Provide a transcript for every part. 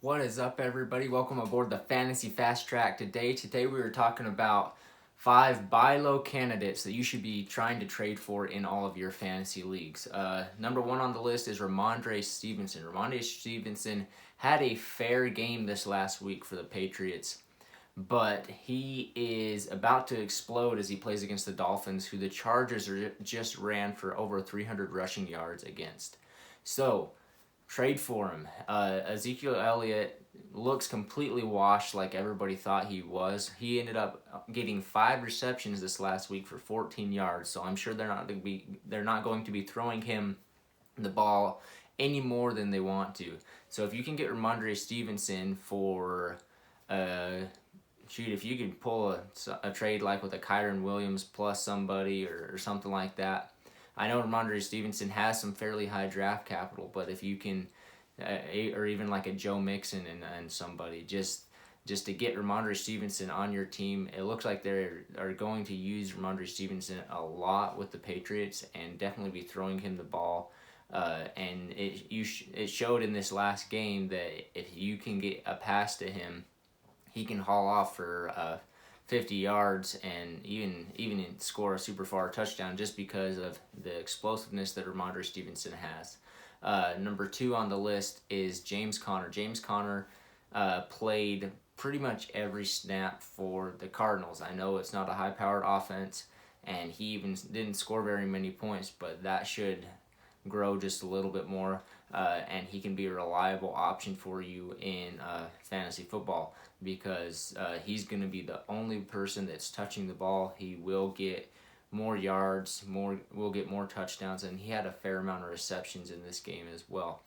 What is up, everybody? Welcome aboard the Fantasy Fast Track. Today we were talking about 5 buy low candidates that you should be trying to trade for in all of your fantasy leagues. Number one on the list is Ramondre Stevenson. Ramondre Stevenson had a fair game this last week for the Patriots, but he is about to explode as he plays against the Dolphins, who the Chargers just ran for over 300 rushing yards against. So trade for him. Ezekiel Elliott looks completely washed, like everybody thought he was. He ended up getting 5 receptions this last week for 14 yards. So I'm sure they're not going to be throwing him the ball any more than they want to. So if you can get Ramondre Stevenson for uh, if you could pull a trade like with a Kyron Williams plus somebody or something like that. I know Ramondre Stevenson has some fairly high draft capital, but if you can, or even like a Joe Mixon and somebody, just to get Ramondre Stevenson on your team, it looks like they are going to use Ramondre Stevenson a lot with the Patriots and definitely be throwing him the ball. And it showed in this last game that if you can get a pass to him, he can haul off for 50 yards and even score a super far touchdown just because of the explosiveness that Ramondre Stevenson has. Number two on the list is James Conner. James Conner played pretty much every snap for the Cardinals. I know it's not a high-powered offense, and he even didn't score very many points, but that should grow just a little bit more, and he can be a reliable option for you in fantasy football because he's going to be the only person that's touching the ball. He will get more yards, will get more touchdowns, and he had a fair amount of receptions in this game as well.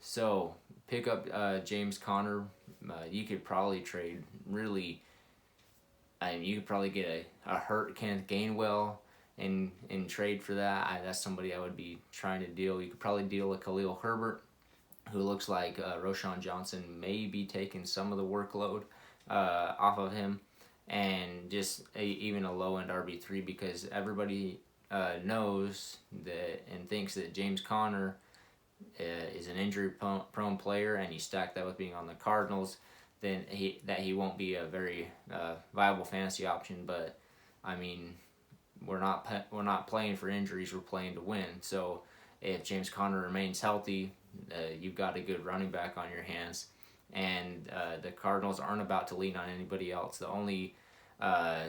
So pick up James Conner. You could probably trade really. I mean, you could probably get a hurt Kenneth Gainwell in trade for that. That's somebody I would be trying to deal. You could probably deal a Khalil Herbert, who looks like Roshan Johnson may be taking some of the workload off of him, and just even a low end RB3 because everybody knows that and thinks that James Conner is an injury prone player, and you stack that with being on the Cardinals, then he won't be a very viable fantasy option. But I mean, we're not playing for injuries. We're playing to win. So if James Conner remains healthy, you've got a good running back on your hands. And the Cardinals aren't about to lean on anybody else. The only uh,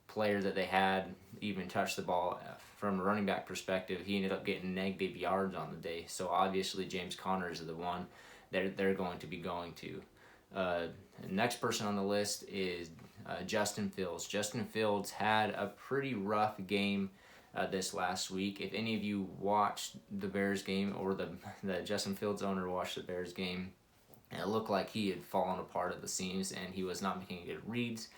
player that they had even touched the ball from a running back perspective, he ended up getting negative yards on the day. So obviously James Conner is the one that they're going to be going to. The next person on the list is Justin Fields. Justin Fields had a pretty rough game this last week. If any of you watched the Bears game or the Justin Fields owner watched the Bears game, it looked like he had fallen apart at the seams and he was not making good reads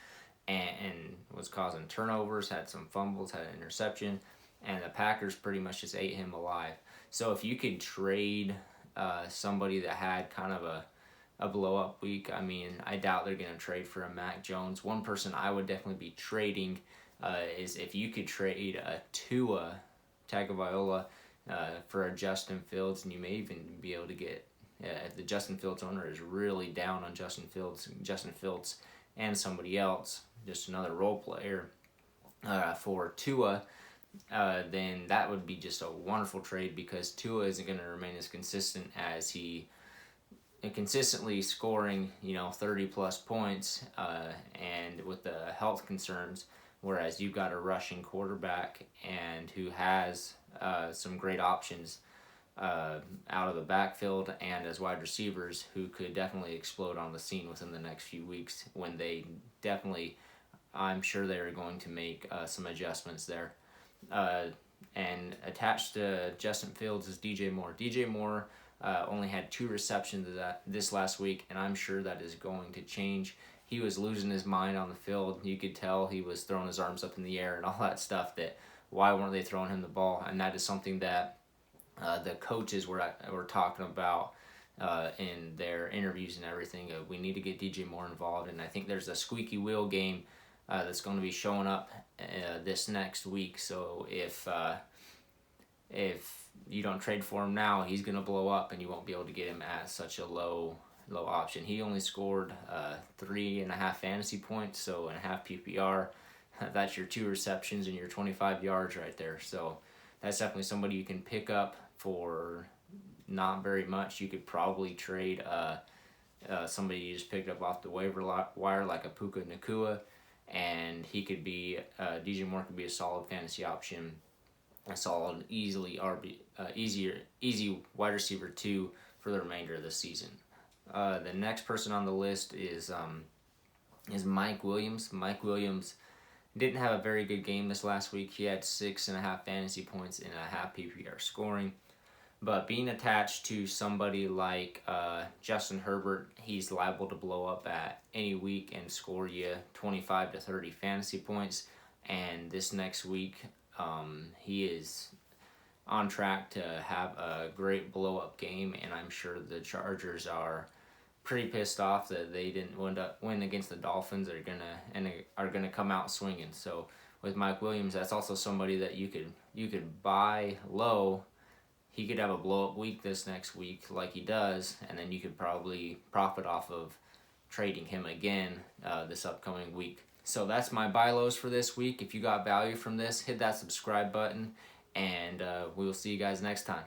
and was causing turnovers, had some fumbles, had an interception, and the Packers pretty much just ate him alive. So if you could trade somebody that had kind of a blow up week, I mean, I doubt they're going to trade for a Mac Jones. One person I would definitely be trading is if you could trade a Tua Tagovailoa for a Justin Fields, and you may even be able to get if the Justin Fields owner is really down on Justin Fields and somebody else, just another role player for Tua, then that would be just a wonderful trade because Tua isn't going to remain as consistent as he consistently scoring 30 plus points and with the health concerns, whereas you've got a rushing quarterback and who has some great options out of the backfield and as wide receivers who could definitely explode on the scene within the next few weeks when they definitely, I'm sure they're going to make some adjustments there. Uh, and attached to Justin Fields is DJ Moore. DJ Moore only had 2 receptions this last week, and I'm sure that is going to change. He was losing his mind on the field. You could tell he was throwing his arms up in the air and all that stuff. That why weren't they throwing him the ball? And that is something that the coaches were talking about in their interviews and everything. We need to get DJ Moore involved, and I think there's a squeaky wheel game that's going to be showing up this next week. So if you don't trade for him now, he's going to blow up, and you won't be able to get him at such a low low option. He only scored 3.5 fantasy points, so in a half PPR. That's your 2 receptions and your 25 yards right there. So that's definitely somebody you can pick up for not very much. You could probably trade somebody you just picked up off the waiver wire like a Puka Nacua, and he could be DJ Moore could be a solid fantasy option, a solid easy wide receiver 2 for the remainder of the season. The next person on the list is Mike Williams. Mike Williams didn't have a very good game this last week. He had 6.5 fantasy points in a half PPR scoring. But being attached to somebody like Justin Herbert, he's liable to blow up at any week and score you 25 to 30 fantasy points. And this next week, he is on track to have a great blow up game. And I'm sure the Chargers are pretty pissed off that they didn't win against the Dolphins. Are gonna come out swinging. So with Mike Williams, that's also somebody that you could buy low. He could have a blow up week this next week like he does, and then you could probably profit off of trading him again this upcoming week. So that's my buy lows for this week. If you got value from this, hit that subscribe button, and we will see you guys next time.